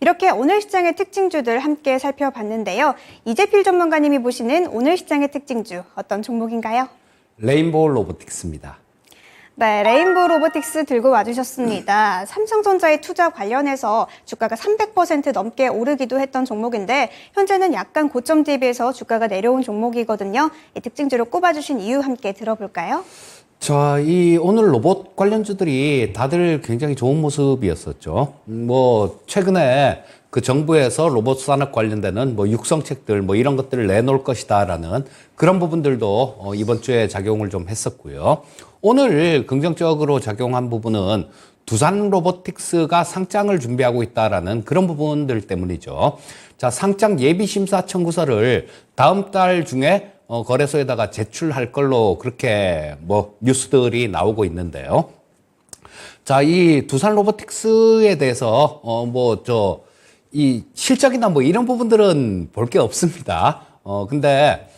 이렇게 오늘 시장의 특징주들 함께 살펴봤는데요. 이재필 전문가님이 보시는 오늘 시장의 특징주 어떤 종목인가요? 레인보우 로보틱스입니다. 네, 레인보우 로보틱스 들고 와주셨습니다. 삼성전자의 투자 관련해서 주가가 300% 넘게 오르기도 했던 종목인데 현재는 약간 고점 대비해서 주가가 내려온 종목이거든요. 이 특징주를 꼽아주신 이유 함께 들어볼까요? 자, 이 오늘 로봇 관련주들이 다들 굉장히 좋은 모습이었었죠. 최근에 그 정부에서 로봇 산업 관련되는 육성책들 이런 것들을 내놓을 것이다라는 그런 부분들도 이번 주에 작용을 좀 했었고요. 오늘 긍정적으로 작용한 부분은 두산 로보틱스가 상장을 준비하고 있다라는 그런 부분들 때문이죠. 자, 상장 예비 심사 청구서를 다음 달 중에 거래소에다가 제출할 걸로 그렇게 뉴스들이 나오고 있는데요. 자, 이 두산 로보틱스에 대해서 이 실적이나 이런 부분들은 볼 게 없습니다. 근데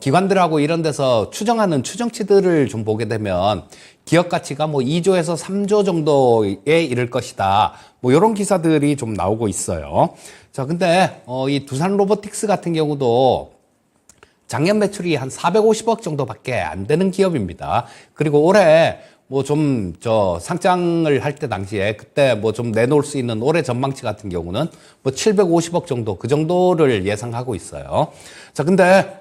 기관들하고 이런 데서 추정하는 추정치들을 좀 보게 되면 기업 가치가 2조에서 3조 정도에 이를 것이다. 이런 기사들이 좀 나오고 있어요. 자, 근데 이 두산 로보틱스 같은 경우도 작년 매출이 한 450억 정도밖에 안 되는 기업입니다. 그리고 올해 상장을 할 때 당시에 그때 좀 내놓을 수 있는 올해 전망치 같은 경우는 750억 정도 그 정도를 예상하고 있어요. 자, 근데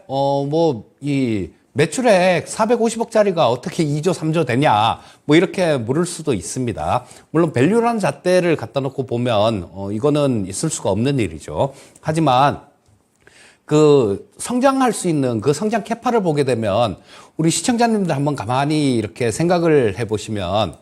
이 매출액 450억짜리가 어떻게 2조, 3조 되냐 이렇게 물을 수도 있습니다. 물론 밸류라는 잣대를 갖다 놓고 보면 이거는 있을 수가 없는 일이죠. 하지만 그 성장할 수 있는 그 성장 캐파를 보게 되면 우리 시청자님들 한번 가만히 이렇게 생각을 해보시면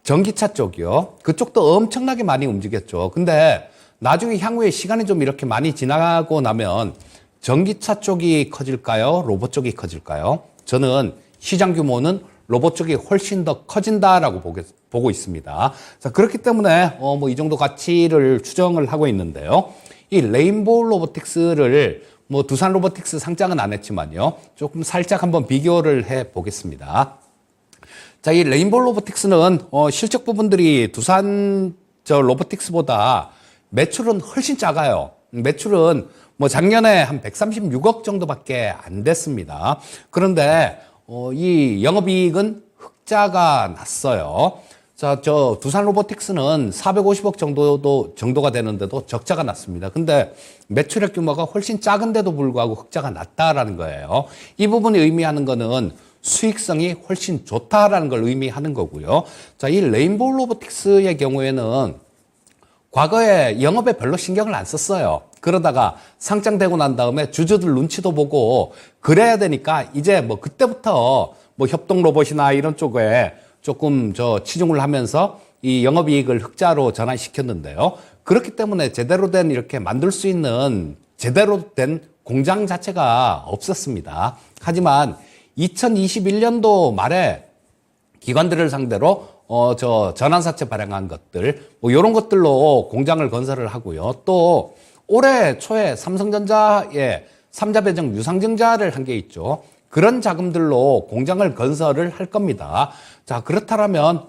전기차 쪽이요. 그쪽도 엄청나게 많이 움직였죠. 근데 나중에 향후에 시간이 좀 이렇게 많이 지나고 나면 전기차 쪽이 커질까요? 로봇 쪽이 커질까요? 저는 시장 규모는 로봇 쪽이 훨씬 더 커진다라고 보고 있습니다. 자, 그렇기 때문에 이 정도 가치를 추정을 하고 있는데요. 이 레인보우 로보틱스를 두산 로보틱스 상장은 안 했지만요. 조금 살짝 한번 비교를 해 보겠습니다. 자, 이 레인보우 로보틱스는 실적 부분들이 두산 로보틱스보다 매출은 훨씬 작아요. 매출은 작년에 한 136억 정도밖에 안 됐습니다. 그런데 이 영업이익은 흑자가 났어요. 자, 두산 로보틱스는 450억 정도가 되는데도 적자가 났습니다. 근데 매출액 규모가 훨씬 작은데도 불구하고 흑자가 났다라는 거예요. 이 부분이 의미하는 거는 수익성이 훨씬 좋다라는 걸 의미하는 거고요. 자, 이 레인보우 로보틱스의 경우에는 과거에 영업에 별로 신경을 안 썼어요. 그러다가 상장되고 난 다음에 주주들 눈치도 보고 그래야 되니까 이제 그때부터 협동 로봇이나 이런 쪽에 조금 치중을 하면서 이 영업이익을 흑자로 전환시켰는데요. 그렇기 때문에 제대로 된 이렇게 만들 수 있는 제대로 된 공장 자체가 없었습니다. 하지만 2021년도 말에 기관들을 상대로 전환사채 발행한 것들 이런 것들로 공장을 건설을 하고요. 또 올해 초에 삼성전자에 3자 배정 유상증자를 한 게 있죠. 그런 자금들로 공장을 건설을 할 겁니다. 자, 그렇다면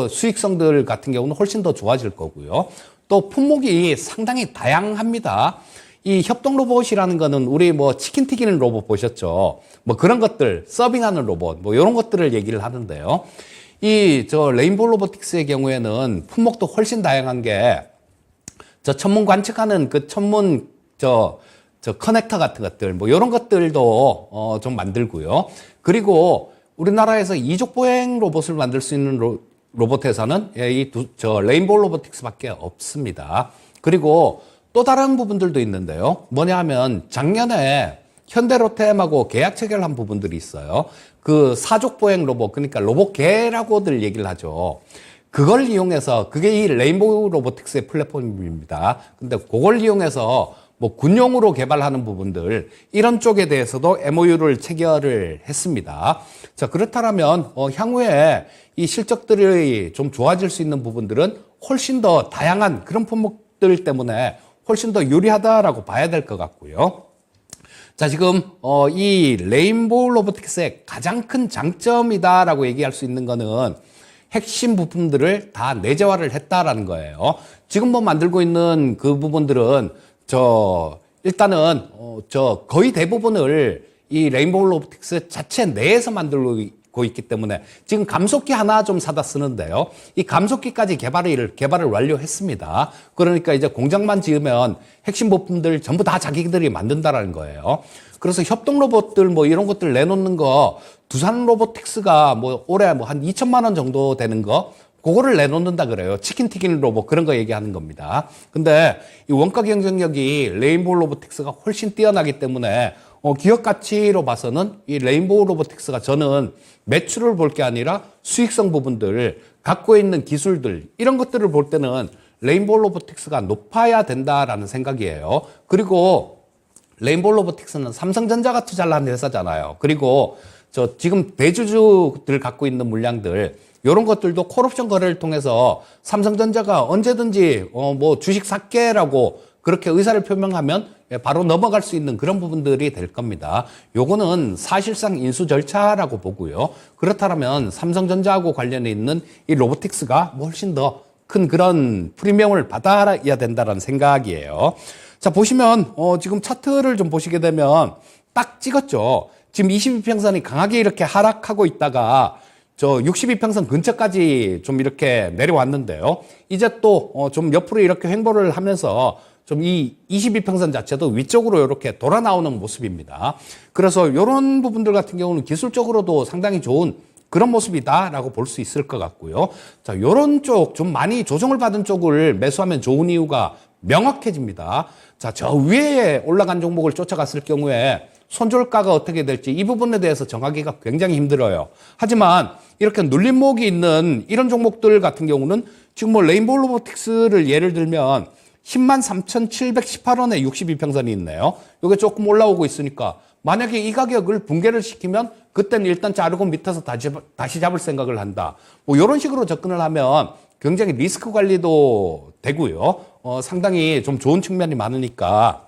수익성들 같은 경우는 훨씬 더 좋아질 거고요. 또 품목이 상당히 다양합니다. 이 협동 로봇이라는 거는 우리 치킨 튀기는 로봇 보셨죠? 그런 것들, 서빙하는 로봇, 이런 것들을 얘기를 하는데요. 이 레인보우 로보틱스의 경우에는 품목도 훨씬 다양한 게 천문 관측하는 그 천문 커넥터 같은 것들, 이런 것들도 좀 만들고요. 그리고 우리나라에서 이족 보행 로봇을 만들 수 있는 로봇에서는 레인보우 로보틱스 밖에 없습니다. 그리고 또 다른 부분들도 있는데요. 뭐냐 하면 작년에 현대로템하고 계약 체결한 부분들이 있어요. 그 사족 보행 로봇, 그러니까 로봇계라고들 얘기를 하죠. 그걸 이용해서, 그게 이 레인보우 로보틱스의 플랫폼입니다. 근데 그걸 이용해서 군용으로 개발하는 부분들, 이런 쪽에 대해서도 MOU를 체결을 했습니다. 자, 그렇다면 향후에 이 실적들이 좀 좋아질 수 있는 부분들은 훨씬 더 다양한 그런 품목들 때문에 훨씬 더 유리하다라고 봐야 될 것 같고요. 자, 지금 이 레인보우 로보틱스의 가장 큰 장점이다라고 얘기할 수 있는 거는 핵심 부품들을 다 내재화를 했다라는 거예요. 지금 뭐 만들고 있는 그 부분들은 일단은 거의 대부분을 이 레인보우 로보틱스 자체 내에서 만들고 있기 때문에 지금 감속기 하나 좀 사다 쓰는데요. 이 감속기까지 개발을 완료했습니다. 그러니까 이제 공장만 지으면 핵심 부품들 전부 다 자기들이 만든다라는 거예요. 그래서 협동 로봇들 뭐 이런 것들 내놓는 거 두산 로보틱스가 뭐 올해 뭐 한 2천만 원 정도 되는 거 그거를 내놓는다 그래요. 치킨 튀기는 로봇 그런 거 얘기하는 겁니다. 근데 이 원가 경쟁력이 레인보우 로보틱스가 훨씬 뛰어나기 때문에 기업 가치로 봐서는 이 레인보우 로보틱스가 저는 매출을 볼 게 아니라 수익성 부분들, 갖고 있는 기술들 이런 것들을 볼 때는 레인보우 로보틱스가 높아야 된다라는 생각이에요. 그리고 레인보우 로보틱스는 삼성전자가 투자를 한 회사잖아요. 그리고 지금 대주주들 갖고 있는 물량들 이런 것들도 콜옵션 거래를 통해서 삼성전자가 언제든지 뭐 주식 삭개라고 그렇게 의사를 표명하면 바로 넘어갈 수 있는 그런 부분들이 될 겁니다. 요거는 사실상 인수 절차라고 보고요. 그렇다면 삼성전자하고 관련해 있는 이 로보틱스가 훨씬 더 큰 그런 프리미엄을 받아야 된다는 생각이에요. 자, 보시면 지금 차트를 좀 보시게 되면 딱 찍었죠. 지금 22평선이 강하게 이렇게 하락하고 있다가 62평선 근처까지 좀 이렇게 내려왔는데요. 이제 또 좀 옆으로 이렇게 횡보를 하면서 좀 이 22평선 자체도 위쪽으로 이렇게 돌아 나오는 모습입니다. 그래서 이런 부분들 같은 경우는 기술적으로도 상당히 좋은 그런 모습이다라고 볼 수 있을 것 같고요. 자, 이런 쪽 좀 많이 조정을 받은 쪽을 매수하면 좋은 이유가 명확해집니다. 자, 저 위에 올라간 종목을 쫓아갔을 경우에 손절가가 어떻게 될지 이 부분에 대해서 정하기가 굉장히 힘들어요. 하지만 이렇게 눌림목이 있는 이런 종목들 같은 경우는 지금 뭐 레인보우 로보틱스를 예를 들면 103,718원에 62평선이 있네요. 이게 조금 올라오고 있으니까 만약에 이 가격을 붕괴를 시키면 그때는 일단 자르고 밑에서 다시 잡을 생각을 한다. 뭐 이런 식으로 접근을 하면 굉장히 리스크 관리도 되고요. 상당히 좀 좋은 측면이 많으니까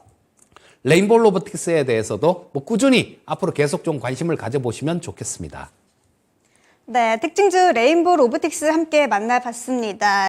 레인보우 로보틱스에 대해서도 뭐 꾸준히 앞으로 계속 좀 관심을 가져보시면 좋겠습니다. 네, 특징주 레인보우 로보틱스 함께 만나봤습니다.